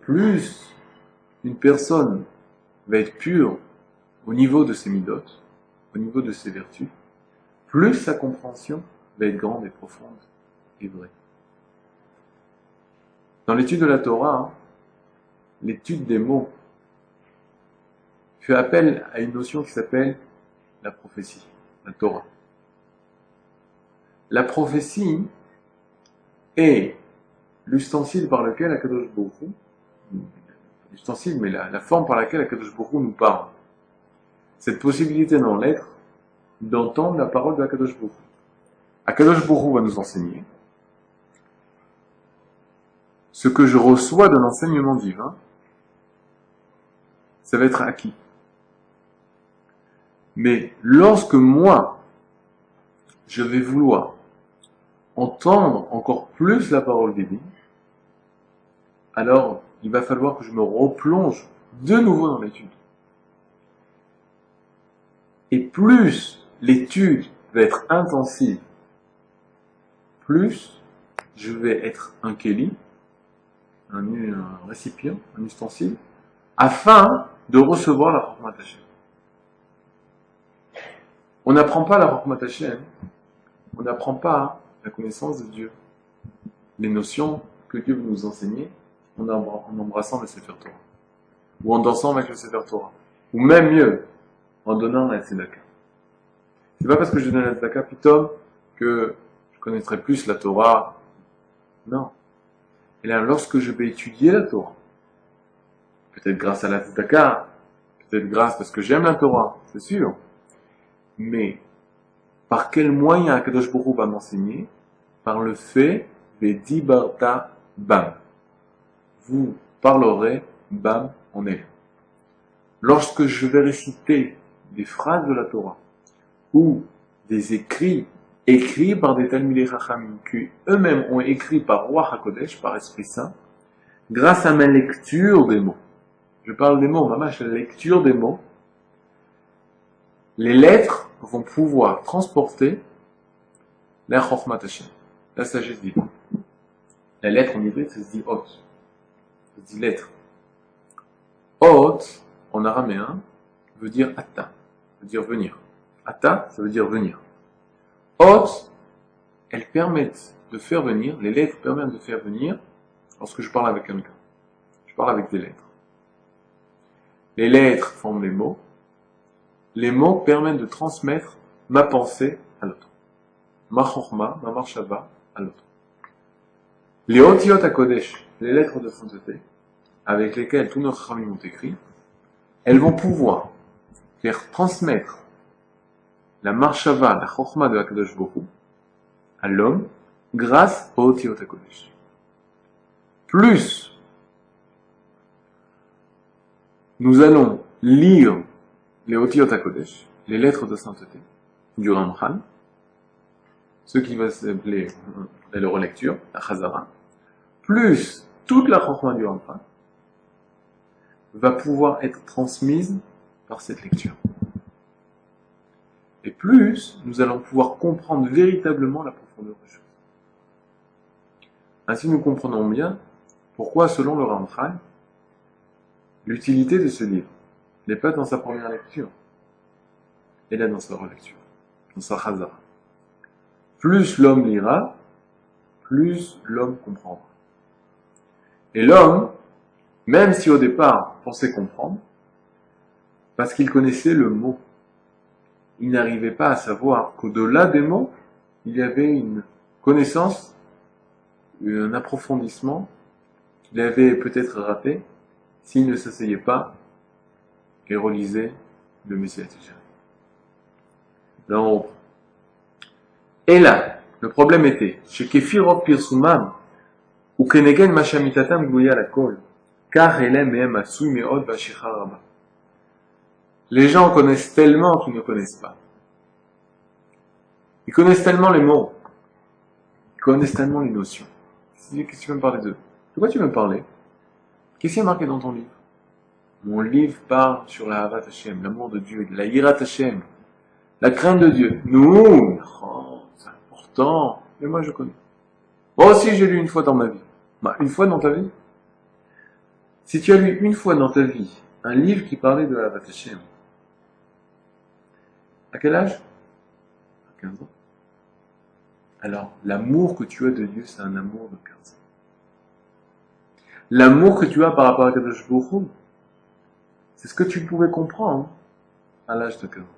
plus une personne va être pure au niveau de ses midotes, au niveau de ses vertus, plus sa compréhension va être grande et profonde et vraie. Dans l'étude de la Torah, l'étude des mots fait appel à une notion qui s'appelle la prophétie, la Torah. La prophétie est l'ustensile par lequel Akadosh Baruch Hu, l'ustensile, mais la forme par laquelle Akadosh Baruch Hu nous parle. Cette possibilité dans l'être d'entendre la parole de Akadosh Baruch Hu. Akadosh Baruch Hu va nous enseigner. Ce que je reçois de l'enseignement divin, ça va être acquis. Mais lorsque moi, je vais vouloir entendre encore plus la parole divine, alors il va falloir que je me replonge de nouveau dans l'étude. Et plus l'étude va être intensive, plus je vais être un keli, un récipient, un ustensile, afin de recevoir la Chokhmat Hashem. On n'apprend pas la Chokhmat Hashem, on n'apprend pas la connaissance de Dieu, les notions que Dieu veut nous enseigner en embrassant le Sefer Torah, ou en dansant avec le Sefer Torah, ou même mieux, en donnant la Tzedaka. C'est pas parce que je donne la Tzedaka pitom que je connaîtrai plus la Torah. Non. Et là, lorsque je vais étudier la Torah, peut-être grâce à la Tzedaka, peut-être grâce parce que j'aime la Torah, c'est sûr, mais par quel moyen Akadosh Baruch Hu va m'enseigner? Par le fait Vedibarta Bam. Vous parlerez Bam en elle. Lorsque je vais réciter des phrases de la Torah ou des écrits par des Talmidei Chachamim qui eux-mêmes ont écrit par Ruach HaKodesh, par Esprit Saint, grâce à ma lecture des mots. Je parle des mots, mamash, la lecture des mots. Les lettres vont pouvoir transporter la Chokhmat Hashem, la sagesse divine. La lettre en hébreu, ça se dit hot. Ça se dit lettre. Hot, en araméen, veut dire atta, veut dire venir. Atta, ça veut dire venir. Hot, elles permettent de faire venir, les lettres permettent de faire venir lorsque je parle avec quelqu'un. Je parle avec des lettres. Les lettres forment les mots. Les mots permettent de transmettre ma pensée à l'autre. Ma chokhma, ma marshava à l'autre. Les otiyot HaKodesh, les lettres de sainteté, avec lesquelles tous nos chachamim ont écrit, elles vont pouvoir faire transmettre la marshava, la chokhma de HaKadosh Baruch Hu à l'homme grâce aux otiyot HaKodesh. Plus nous allons lire les otiyot HaKodesh, les lettres de sainteté du Ramchal, ce qui va s'appeler la relecture, la Chazara, plus toute la Chokhma du Ramchal va pouvoir être transmise par cette lecture. Et plus nous allons pouvoir comprendre véritablement la profondeur des choses. Ainsi nous comprenons bien pourquoi, selon le Ramchal, l'utilité de ce livre n'est pas dans sa première lecture, elle est dans sa relecture, dans sa Chazara. Plus l'homme lira, plus l'homme comprendra. Et l'homme, même si au départ pensait comprendre, parce qu'il connaissait le mot, il n'arrivait pas à savoir qu'au-delà des mots, il y avait une connaissance, un approfondissement qu'il avait peut-être raté s'il ne s'asseyait pas et relisait le Messiah Tijari. Là, on reprend. Et là, le problème était, chez Kefirot Pirsumam, ou Kenegen Mashamitatam Gouya la Kol, car Elem Mehem Asui Meod Vashicha Rabba. Les gens connaissent tellement qu'ils ne connaissent pas. Ils connaissent tellement les mots. Ils connaissent tellement les notions. Qu'est-ce que tu veux me parler d'eux? De quoi tu veux me parler? Qu'est-ce qui est marqué dans ton livre? Mon livre parle sur la Havat Hashem, l'amour de Dieu, la Yirat Hashem, la crainte de Dieu. Nous, oh, c'est important. Mais moi, je connais. Moi aussi, j'ai lu une fois dans ma vie. Bah, une fois dans ta vie? Si tu as lu une fois dans ta vie un livre qui parlait de Ahavat Hashem, à quel âge? À 15 ans. Alors, l'amour que tu as de Dieu, c'est un amour de 15 ans. L'amour que tu as par rapport à Kadosh Baruch Hu, c'est ce que tu pouvais comprendre à l'âge de 15 ans.